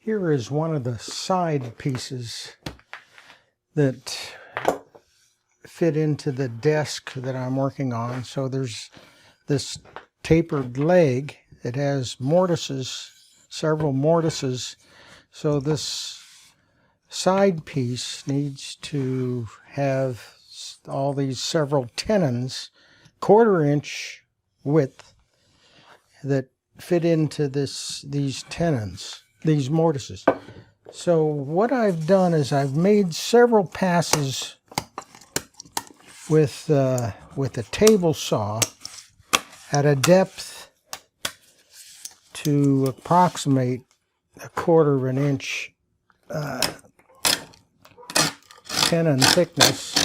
Here is one of the side pieces that fit into the desk that I'm working on. So there's this tapered leg. It has mortises, several mortises. So this side piece needs to have all these several tenons, 1/4 inch width, that fit into these tenons, these mortises. So what I've done is I've made several passes with a table saw at a depth to approximate 1/4 inch tenon thickness,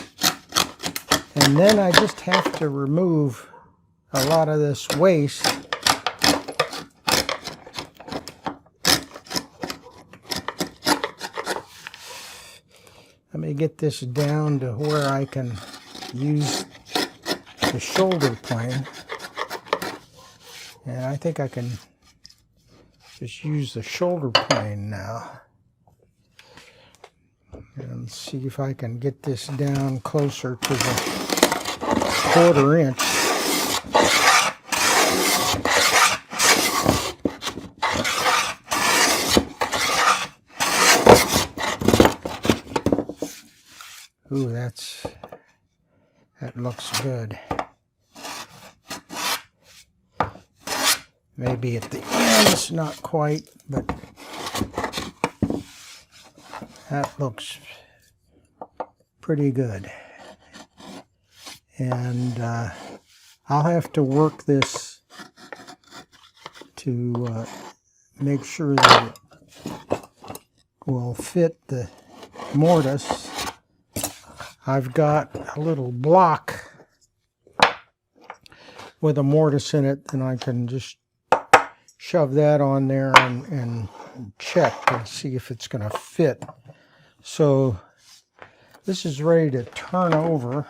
and then I just have to remove a lot of this waste. Let me get this down to where I can use the shoulder plane, and I think I can just use the shoulder plane now and see if I can get this down closer to the 1/4 inch. Ooh, that looks good. Maybe at the ends, not quite, but that looks pretty good. And I'll have to work this to make sure that it will fit the mortise. I've got a little block with a mortise in it, and I can just shove that on there and check and see if it's going to fit. So this is ready to turn over.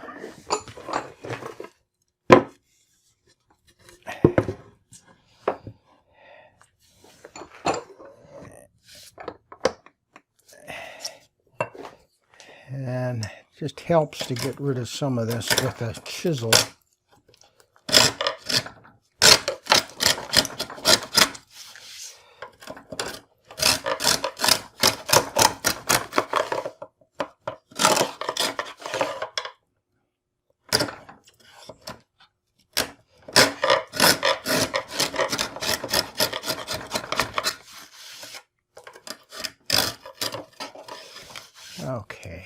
And it just helps to get rid of some of this with a chisel. Okay.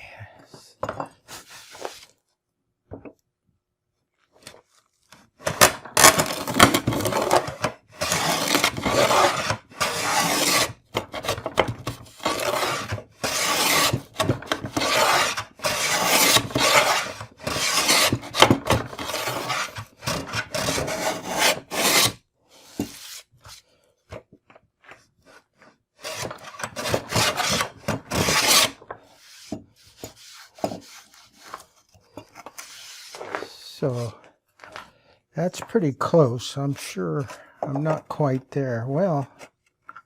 So that's pretty close. I'm sure I'm not quite there. Well,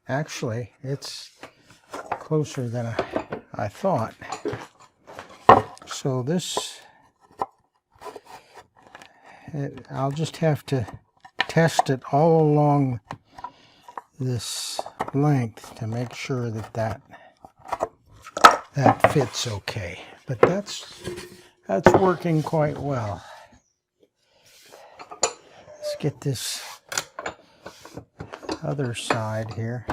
actually, it's closer than I thought. So this, I'll just have to test it all along this length to make sure that fits okay. But that's working quite well. Let's get this other side here.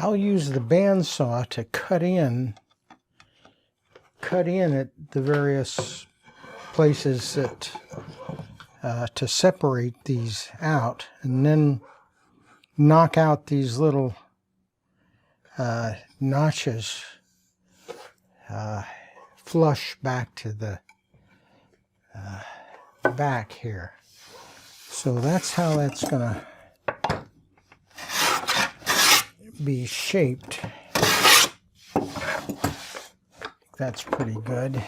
I'll use the bandsaw to cut in at the various places that to separate these out, and then knock out these little notches flush back to the back here. So that's how that's going to be shaped. That's pretty good.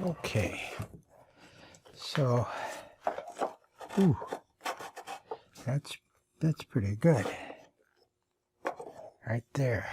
Okay, so that's pretty good right there.